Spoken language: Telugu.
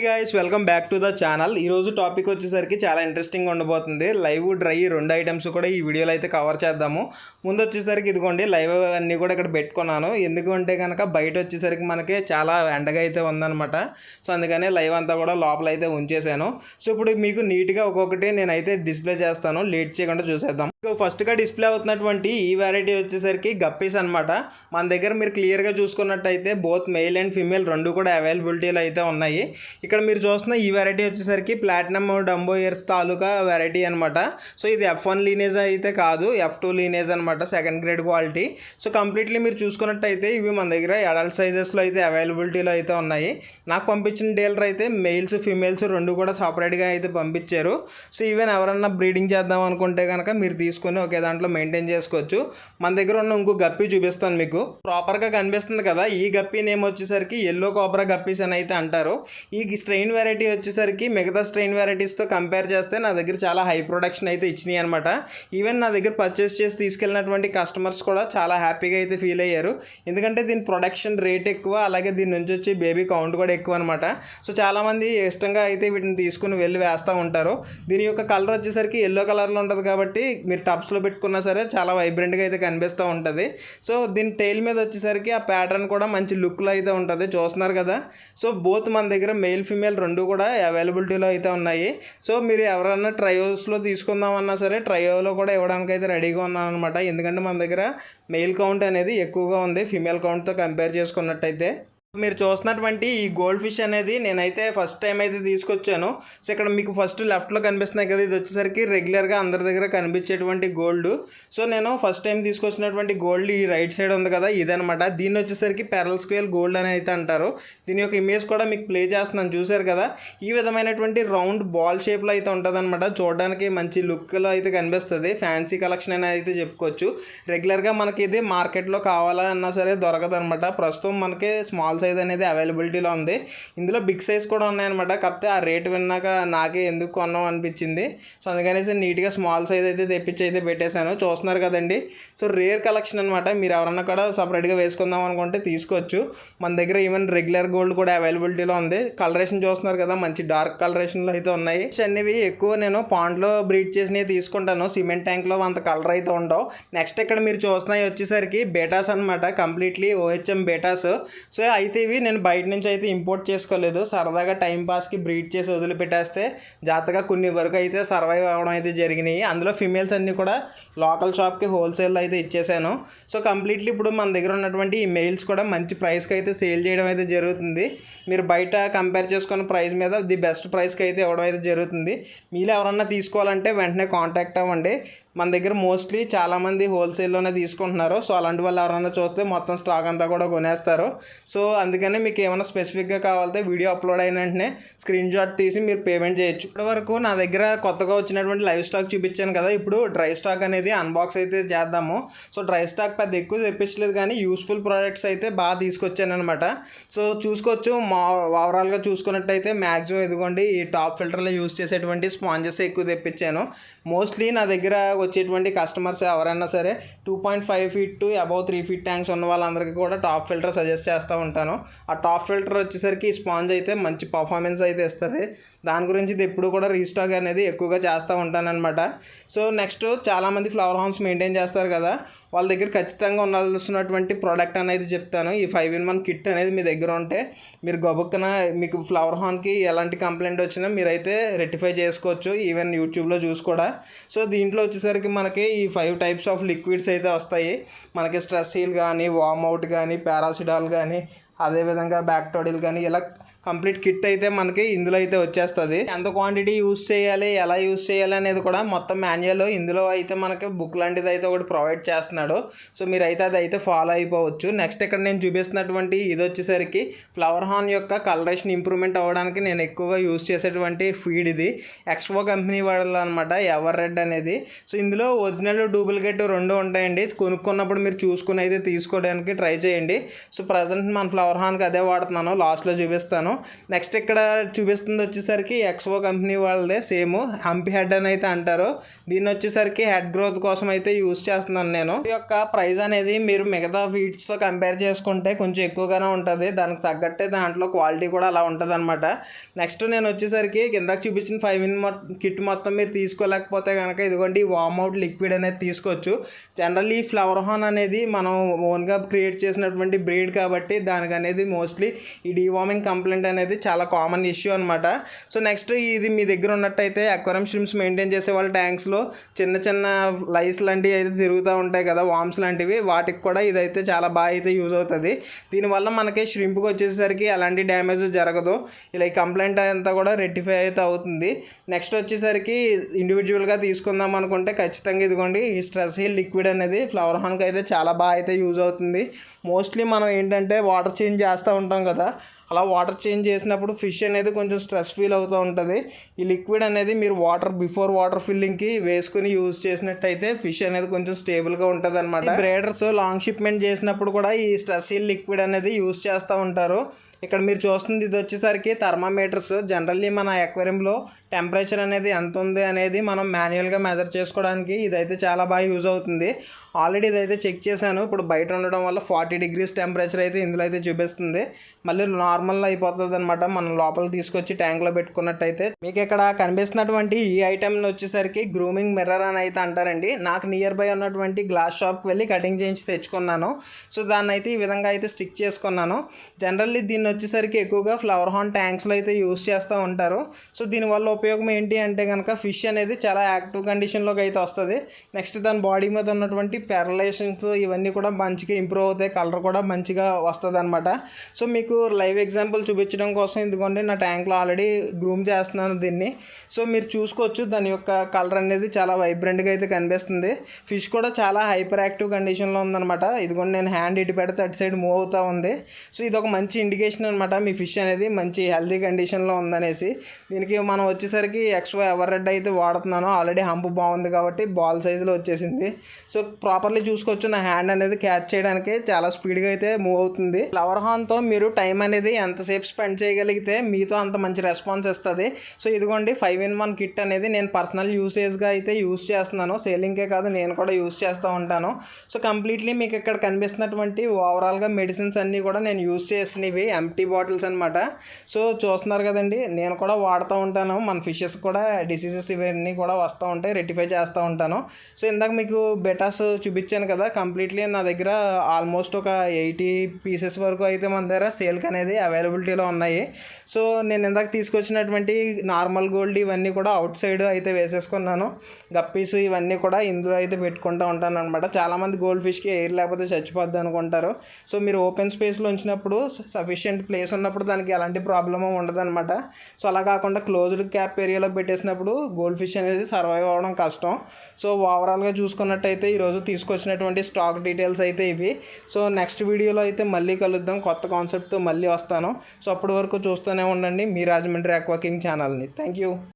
Hi guys, welcome back to the channel. ఈరోజు టాపిక్ వచ్చేసరికి చాలా ఇంట్రెస్టింగ్ ఉండబోతుంది. లైవ్ డ్రై రెండు ఐటమ్స్ కూడా ఈ వీడియోలో అయితే కవర్ చేద్దాము. ముందు వచ్చేసరికి ఇదిగోండి లైవ్ అన్నీ కూడా ఇక్కడ పెట్టుకున్నాను. ఎందుకు అంటే కనుక బయట వచ్చేసరికి మనకి చాలా ఎండగా అయితే ఉందన్నమాట. సో అందుకనే లైవ్ అంతా కూడా లోపల అయితే ఉంచేసాను. సో ఇప్పుడు మీకు నీట్గా ఒక్కొక్కటి నేనైతే డిస్ప్లే చేస్తాను. లేట్ చేయకుండా చూసేద్దాం. ఫస్ట్గా డిస్ప్లే అవుతున్నటువంటి ఈ వెరైటీ వచ్చేసరికి గప్పీస్ అనమాట. మన దగ్గర మీరు క్లియర్గా చూసుకున్నట్టయితే బోత్ మెయిల్ అండ్ ఫీమేల్ రెండు కూడా అవైలబిలిటీలో అయితే ఉన్నాయి. ఇక్కడ మీరు చూస్తున్న ఈ వెరైటీ వచ్చేసరికి ప్లాటినం డంబో ఇయర్స్ తాలూకా వెరైటీ అనమాట. సో ఇది F1 లీనేజ్ అయితే కాదు, F2 లీనేజ్ అనమాట, second grade quality. So completely మీరు చూసుకున్నట్టయితే ఇవి మన దగ్గర అడల్ట్ సైజెస్లో అయితే అవైలబిలిటీలో అయితే ఉన్నాయి. నాకు పంపించిన డీలర్ అయితే మెయిల్స్ ఫీమేల్స్ రెండు కూడా సపరేట్గా అయితే పంపించారు. సో ఈవెన్ ఎవరన్నా బ్రీడింగ్ చేద్దాం అనుకుంటే కనుక మీరు తీసుకొని ఒకే దాంట్లో మెయింటైన్ చేసుకోవచ్చు. మన దగ్గర ఉన్న ఇంకో గప్పి చూపిస్తాను మీకు. ప్రాపర్గా కనిపిస్తుంది కదా, ఈ గప్పి నేమ్ వచ్చేసరికి ఎల్లో కోబ్రా గప్పీస్ అని అయితే అంటారు. ఈ స్ట్రెయిన్ వెరైటీ వచ్చేసరికి మిగతా స్ట్రెయిన్ వెరైటీస్తో కంపేర్ చేస్తే నా దగ్గర చాలా హై ప్రొడక్షన్ అయితే ఇచ్చినాయి అనమాట. ఈవెన్ నా దగ్గర పర్చేస్ చేసి తీసుకెళ్ళినటువంటి కస్టమర్స్ కూడా చాలా హ్యాపీగా అయితే ఫీల్ అయ్యారు. ఎందుకంటే దీని ప్రొడక్షన్ రేట్ ఎక్కువ, అలాగే దీని నుంచి వచ్చి బేబీ కౌంట్ కూడా ఎక్కువ అనమాట. సో చాలామంది ఇష్టంగా అయితే వీటిని తీసుకుని వెళ్ళి వేస్తూ ఉంటారు. దీని యొక్క కలర్ వచ్చేసరికి ఎల్లో కలర్లో ఉంటుంది కాబట్టి మీరు టబ్స్లో పెట్టుకున్నా సరే చాలా వైబ్రెంట్గా అయితే కనిపిస్తూ ఉంటుంది. సో దీని టైల్ మీద వచ్చేసరికి ఆ ప్యాటర్న్ కూడా మంచి లుక్లో అయితే ఉంటుంది, చూస్తున్నారు కదా. సో బోత్ మన దగ్గర మెయిల్ ఫీమేల్ రెండు కూడా అవైలబిలిటీలో అయితే ఉన్నాయి. సో మీరు ఎవరన్నా ట్రయోస్లో తీసుకుందామన్నా సరే ట్రయోలో కూడా ఇవ్వడానికి అయితే రెడీగా ఉన్నాను అనమాట. ఎందుకంటే మన దగ్గర మెయిల్ కౌంట్ అనేది ఎక్కువగా ఉంది ఫీమేల్ కౌంట్తో కంపేర్ చేసుకున్నట్టయితే. మీరు చూస్తున్నటువంటి ఈ గోల్డ్ ఫిష్ అనేది నేనైతే ఫస్ట్ టైం అయితే తీసుకొచ్చాను. సో ఇక్కడ మీకు ఫస్ట్ లెఫ్ట్లో కనిపిస్తున్నాయి కదా, ఇది వచ్చేసరికి రెగ్యులర్గా అందరి దగ్గర కనిపించేటువంటి గోల్డ్. సో నేను ఫస్ట్ టైం తీసుకొచ్చినటువంటి గోల్డ్ ఈ రైట్ సైడ్ ఉంది కదా, ఇదనమాట. దీన్ని వచ్చేసరికి పెరల్ స్క్వేల్ గోల్డ్ అని అయితే అంటారు. దీని యొక్క ఇమేజ్ కూడా మీకు ప్లే చేస్తున్నాను, చూసారు కదా. ఈ విధమైనటువంటి రౌండ్ బాల్ షేప్లో అయితే ఉంటుంది అనమాట. చూడడానికి మంచి లుక్లో అయితే కనిపిస్తుంది. ఫ్యాన్సీ కలెక్షన్ అని అయితే చెప్పుకోవచ్చు. రెగ్యులర్గా మనకి ఇది మార్కెట్లో కావాలన్నా సరే దొరకదు అనమాట. ప్రస్తుతం మనకి స్మాల్ సైజ్ అనేది అవైలబిలిటీలో ఉంది. ఇందులో బిగ్ సైజ్ కూడా ఉన్నాయన్నమాట. కాకపోతే ఆ రేట్ విన్నాక నాకే ఎందుకు కొన్నాం అనిపించింది. సో అందుకనేసి నీట్గా స్మాల్ సైజ్ అయితే తెప్పించి అయితే పెట్టేశాను. చూస్తున్నారు కదండి. సో రేర్ కలెక్షన్ అనమాట. మీరు ఎవరన్నా కూడా సపరేట్గా వేసుకుందాం అనుకుంటే తీసుకోవచ్చు. మన దగ్గర ఈవెన్ రెగ్యులర్ గోల్డ్ కూడా అవైలబిలిటీలో ఉంది. కలరేషన్ చూస్తున్నారు కదా, మంచి డార్క్ కలరేషన్లో అయితే ఉన్నాయి. అన్నివి ఎక్కువ నేను పాండ్లో బ్రీడ్ చేసినవి తీసుకుంటాను. సిమెంట్ ట్యాంక్లో అంత కలర్ అయితే ఉండవు. నెక్స్ట్ ఇక్కడ మీరు చూస్తున్నాయి వచ్చేసరికి బేటాస్ అనమాట, కంప్లీట్లీ OHM బేటాస్. సో అయితే ఇవి నేను బయట నుంచి అయితే ఇంపోర్ట్ చేసుకోలేదు. సరదాగా టైంపాస్కి బ్రీడ్ చేసి వదిలిపెట్టేస్తే జాగ్రత్తగా కొన్ని వరకు అయితే సర్వైవ్ అవ్వడం అయితే జరిగినాయి. అందులో ఫిమేల్స్ అన్నీ కూడా లోకల్ షాప్కి హోల్సేల్లో అయితే ఇచ్చేసాను. సో కంప్లీట్లీ ఇప్పుడు మన దగ్గర ఉన్నటువంటి ఈ మెయిల్స్ కూడా మంచి ప్రైస్కి అయితే సేల్ చేయడం అయితే జరుగుతుంది. మీరు బయట కంపేర్ చేసుకున్న ప్రైస్ మీద ది బెస్ట్ ప్రైస్కి అయితే ఇవ్వడం అయితే జరుగుతుంది. మీరు ఎవరన్నా తీసుకోవాలంటే వెంటనే కాంటాక్ట్ అవ్వండి. మన దగ్గర మోస్ట్లీ చాలామంది హోల్సేల్లోనే తీసుకుంటున్నారు. సో అలాంటి వాళ్ళు ఎవరైనా చూస్తే మొత్తం స్టాక్ అంతా కూడా కొనేస్తారు. సో అందుకనే మీకు ఏమైనా స్పెసిఫిక్గా కావాలంటే వీడియో అప్లోడ్ అయిన వెంటనే స్క్రీన్ షాట్ తీసి మీరు పేమెంట్ చేయొచ్చు. ఇప్పటి వరకు నా దగ్గర కొత్తగా వచ్చినటువంటి లైవ్ స్టాక్ చూపించాను కదా, ఇప్పుడు డ్రై స్టాక్ అనేది అన్బాక్స్ అయితే చేద్దాము. సో డ్రై స్టాక్ పెద్ద ఎక్కువ తెప్పించలేదు కానీ యూస్ఫుల్ ప్రోడక్ట్స్ అయితే బాగా తీసుకొచ్చాను అనమాట. సో చూసుకోవచ్చు. ఓవరాల్గా చూసుకున్నట్టయితే మ్యాక్సిమం ఇదిగోండి ఈ టాప్ ఫిల్టర్లో యూస్ చేసేటువంటి స్పాంజెస్ ఎక్కువ తెప్పించాను. మోస్ట్లీ నా దగ్గర వచ్చేటువంటి కస్టమర్స్ ఎవరైనా సరే 2.5 feet to above 3 feet tanks ఉన్న వాళ్ళందరికీ కూడా టాప్ ఫిల్టర్ సజెస్ట్ చేస్తూ ఉంటాను. ఆ టాప్ ఫిల్టర్ వచ్చేసరికి స్పాంజ్ అయితే మంచి పర్ఫార్మెన్స్ అయితే ఇస్తుంది. దాని గురించి ఇది ఎప్పుడు కూడా రీస్టాక్ అనేది ఎక్కువగా చేస్తూ ఉంటానన్నమాట. సో నెక్స్ట్ చాలామంది ఫ్లవర్ హౌన్స్ మెయింటైన్ చేస్తారు కదా, వాళ్ళ దగ్గర ఖచ్చితంగా ఉండాల్సినటువంటి ప్రోడక్ట్ అనేది చెప్తాను. ఈ 5-in-1 కిట్ అనేది మీ దగ్గర ఉంటే మీరు గబుక్కున మీకు ఫ్లవర్ హార్న్కి ఎలాంటి కంప్లైంట్ వచ్చినా మీరైతే రెక్టిఫై చేసుకోవచ్చు, ఈవెన్ యూట్యూబ్లో చూసి కూడా. సో దీంట్లో వచ్చేసరికి మనకి ఈ 5 types ఆఫ్ లిక్విడ్స్ అయితే వస్తాయి. మనకి స్ట్రెస్ హీల్ కానీ, వార్మ్ అవుట్ కానీ, పారాసిటాల్ కానీ, అదేవిధంగా బ్యాక్టోడిల్ కానీ, ఇలా కంప్లీట్ కిట్ అయితే మనకి ఇందులో అయితే వచ్చేస్తుంది. ఎంత క్వాంటిటీ యూస్ చేయాలి, ఎలా యూస్ చేయాలి అనేది కూడా మొత్తం మాన్యువల్ ఇందులో అయితే మనకి బుక్ లాంటిది అయితే ఒకటి ప్రొవైడ్ చేస్తున్నాడు. సో మీరైతే అది అయితే ఫాలో అయిపోవచ్చు. నెక్స్ట్ ఇక్కడ నేను చూపిస్తున్నటువంటి ఇది వచ్చేసరికి ఫ్లవర్ హార్న్ యొక్క కలరేషన్ ఇంప్రూవ్మెంట్ అవ్వడానికి నేను ఎక్కువగా యూస్ చేసేటువంటి ఫీడ్ ఇది. ఎక్స్పో కంపెనీ వాడాలన్నమాట, ఎవర్ రెడ్ అనేది. సో ఇందులో ఒరిజినల్ డూప్లికేట్ రెండు ఉంటాయండి. కొనుక్కున్నప్పుడు మీరు చూసుకుని అయితే తీసుకోవడానికి ట్రై చేయండి. సో ప్రజెంట్ మన ఫ్లవర్ హార్న్కి అదే వాడుతున్నాను, లాస్ట్లో చూపిస్తాను. చూపిస్తాను. నెక్స్ట్ ఇక్కడ చూపిస్తుంది వచ్చేసరికి ఎక్స్ఓ కంపెనీ వాళ్ళదే సేమ్ హంపి హెడ్ అని అయితే అంటారు. దీన్ని వచ్చేసరికి హెడ్ గ్రోత్ కోసం అయితే యూజ్ చేస్తున్నాను నేను. ఈ యొక్క ప్రైస్ అనేది మీరు మిగతా ఫీడ్స్తో కంపేర్ చేసుకుంటే కొంచెం ఎక్కువగానే ఉంటుంది. దానికి తగ్గట్టే దాంట్లో క్వాలిటీ కూడా అలా ఉంటుంది అనమాట. నెక్స్ట్ నేను వచ్చేసరికి కిందకి చూపించిన 5 in కిట్ మొత్తం మీరు తీసుకోలేకపోతే కనుక ఇదిగోండి వార్మ్ అవుట్ లిక్విడ్ అనేది తీసుకోవచ్చు. జనరల్లీ ఈ ఫ్లవర్ హార్న్ అనేది మనం ఓన్గా క్రియేట్ చేసినటువంటి బ్రీడ్ కాబట్టి దానికి అనేది మోస్ట్లీ ఈ డీవార్మింగ్ కంప్లైంట్ అనేది చాలా కామన్ ఇష్యూ అనమాట. సో నెక్స్ట్ ఇది మీ దగ్గర ఉన్నట్టయితే అక్వేరియం షిమ్స్ మెయింటైన్ చేసే వాళ్ళ ట్యాంక్స్లో చిన్న చిన్న లైస్ లాంటివి అయితే తిరుగుతూ ఉంటాయి కదా, వామ్స్ లాంటివి, వాటికి కూడా ఇదైతే చాలా బాగా అయితే యూజ్ అవుతుంది. దీనివల్ల మనకి ష్రింప్కి వచ్చేసరికి ఎలాంటి డ్యామేజ్ జరగదు. ఇలా ఈ కంప్లైంట్ అంతా కూడా రెక్టిఫై అయితే అవుతుంది. నెక్స్ట్ వచ్చేసరికి ఇండివిజువల్గా తీసుకుందాం అనుకుంటే ఖచ్చితంగా ఇదిగోండి ఈ స్ట్రెస్ హీల్ లిక్విడ్ అనేది ఫ్లవర్ హార్న్కి అయితే చాలా బాగా అయితే యూజ్ అవుతుంది. మోస్ట్లీ మనం ఏంటంటే వాటర్ చేంజ్ చేస్తూ ఉంటాం కదా, అలా వాటర్ చేంజ్ చేసినప్పుడు ఫిష్ అనేది కొంచెం స్ట్రెస్ ఫీల్ అవుతూ ఉంటుంది. ఈ లిక్విడ్ అనేది మీరు బిఫోర్ వాటర్ ఫిల్లింగ్కి వేసుకుని యూజ్ చేసినట్టయితే ఫిష్ అనేది కొంచెం స్టేబుల్గా ఉంటుంది అనమాట. బ్రేడర్స్ లాంగ్ షిప్మెంట్ చేసినప్పుడు కూడా ఈ స్ట్రెస్ హీల్ లిక్విడ్ అనేది యూజ్ చేస్తూ ఉంటారు. ఇక్కడ మీరు చూస్తుంది ఇది వచ్చేసరికి థర్మామీటర్స్. జనరల్లీ మన అక్వేరియంలో టెంపరేచర్ అనేది ఎంత ఉంది అనేది మనం మాన్యువల్గా మెజర్ చేసుకోవడానికి ఇదైతే చాలా బాగా యూజ్ అవుతుంది. ఆల్రెడీ ఇదైతే చెక్ చేశాను. ఇప్పుడు బయట ఉండడం వల్ల 40 degrees టెంపరేచర్ అయితే ఇందులో అయితే చూపిస్తుంది. మళ్ళీ నార్మల్ అయిపోతుంది అనమాట మనం లోపలికి తీసుకొచ్చి ట్యాంక్లో పెట్టుకున్నట్టయితే. మీకు ఇక్కడ కనిపిస్తున్నటువంటి ఈ ఐటెంని వచ్చేసరికి గ్రూమింగ్ మిర్రర్ అని అయితే అంటారండి. నాకు నియర్ బై ఉన్నటువంటి గ్లాస్ షాప్కి వెళ్ళి కటింగ్ చేయించి తెచ్చుకున్నాను. సో దాన్ని అయితే ఈ విధంగా అయితే స్టిక్ చేసుకున్నాను. జనరల్లీ దీన్ని వచ్చేసరికి ఎక్కువగా ఫ్లవర్ హార్న్ ట్యాంక్స్లో అయితే యూజ్ చేస్తూ ఉంటారు. సో దీనివల్ల ఉపయోగం ఏంటి అంటే కనుక ఫిష్ అనేది చాలా యాక్టివ్ కండిషన్లోకి అయితే వస్తుంది. నెక్స్ట్ దాని బాడీ మీద ఉన్నటువంటి ప్యారలైజేషన్స్ ఇవన్నీ కూడా మంచిగా ఇంప్రూవ్ అవుతాయి. కలర్ కూడా మంచిగా వస్తుంది అనమాట. సో మీకు లైవ్ ఎగ్జాంపుల్ చూపించడం కోసం ఇదిగోండి నా ట్యాంక్లో ఆల్రెడీ గ్రూమ్ చేస్తున్నాను దీన్ని. సో మీరు చూసుకోవచ్చు దాని యొక్క కలర్ అనేది చాలా వైబ్రెంట్గా అయితే కనిపిస్తుంది. ఫిష్ కూడా చాలా హైపర్ యాక్టివ్ కండిషన్లో ఉందన్నమాట. ఇదిగోండి నేను హ్యాండ్ ఇటు పెడితే అటు సైడ్ మూవ్ అవుతూ ఉంది. సో ఇది ఒక మంచి ఇండికేషన్ అనమాట మీ ఫిష్ అనేది మంచి హెల్తీ కండిషన్లో ఉందనేసి. దీనికి మనం వచ్చేసరికి ఎక్స్ట్రా ఎవర్ రెడ్ అయితే వాడుతున్నాను. ఆల్రెడీ హంప్ బాగుంది కాబట్టి బాల్ సైజులో వచ్చేసింది. సో ప్రాపర్లీ చూసుకోవచ్చు నా హ్యాండ్ అనేది క్యాచ్ చేయడానికి చాలా స్పీడ్గా అయితే మూవ్ అవుతుంది. ఫ్లవర్ హార్న్తో మీరు టైం అనేది ఎంతసేపు స్పెండ్ చేయగలిగితే మీతో అంత మంచి రెస్పాన్స్ ఇస్తుంది. సో ఇదిగోండి 5 in 1 కిట్ అనేది నేను పర్సనల్ యూసేజ్గా అయితే యూజ్ చేస్తున్నాను. సేలింగ్కే కాదు నేను కూడా యూజ్ చేస్తూ ఉంటాను. సో కంప్లీట్లీ మీకు ఇక్కడ కనిపిస్తున్నటువంటి ఓవరాల్గా మెడిసిన్స్ అన్నీ కూడా నేను యూజ్ చేసినవి ఎంటీ బాటిల్స్ అనమాట. సో చూస్తున్నారు కదండి నేను కూడా వాడుతూ ఉంటాను. మన ఫిషెస్ కూడా డిసీజెస్ ఇవన్నీ కూడా వస్తూ ఉంటాయి, రెక్టిఫై చేస్తూ ఉంటాను. సో ఇందాక మీకు బెటాస్ చూపించాను కదా, కంప్లీట్లీ నా దగ్గర ఆల్మోస్ట్ ఒక 80 pieces వరకు అయితే మన దగ్గర సేల్కి అనేది అవైలబిలిటీలో ఉన్నాయి. సో నేను ఇందాక తీసుకొచ్చినటువంటి నార్మల్ గోల్డ్ ఇవన్నీ కూడా అవుట్ సైడ్ అయితే వేసేసుకున్నాను. గప్పీస్ ఇవన్నీ కూడా ఇందులో అయితే పెట్టుకుంటూ ఉంటాను అనమాట. చాలామంది గోల్డ్ ఫిష్కి ఎయిర్ లేకపోతే చచ్చిపోద్ది అనుకుంటారు. సో మీరు ఓపెన్ స్పేస్లో ఉంచినప్పుడు సఫిషియెంట్ ప్లేస్ ఉన్నప్పుడు దానికి ఎలాంటి ప్రాబ్లము ఉండదు అనమాట. సో అలా కాకుండా క్లోజ్డ్ క్యాప్ ఏరియాలో పెట్టేసినప్పుడు గోల్డ్ ఫిష్ అనేది సర్వైవ్ అవ్వడం కష్టం. సో ఓవరాల్గా చూసుకున్నట్టయితే ఈరోజు తీసుకొచ్చినటువంటి స్టాక్ డీటెయిల్స్ అయితే ఇవి. సో నెక్స్ట్ వీడియోలో అయితే మళ్ళీ కలుద్దాం, కొత్త కాన్సెప్ట్తో మళ్ళీ వస్తాను. సో అప్పటి వరకు చూస్తూనే ఉండండి మీ రాజమండ్రి ఆక్వా కింగ్ ఛానల్ని. Thank you.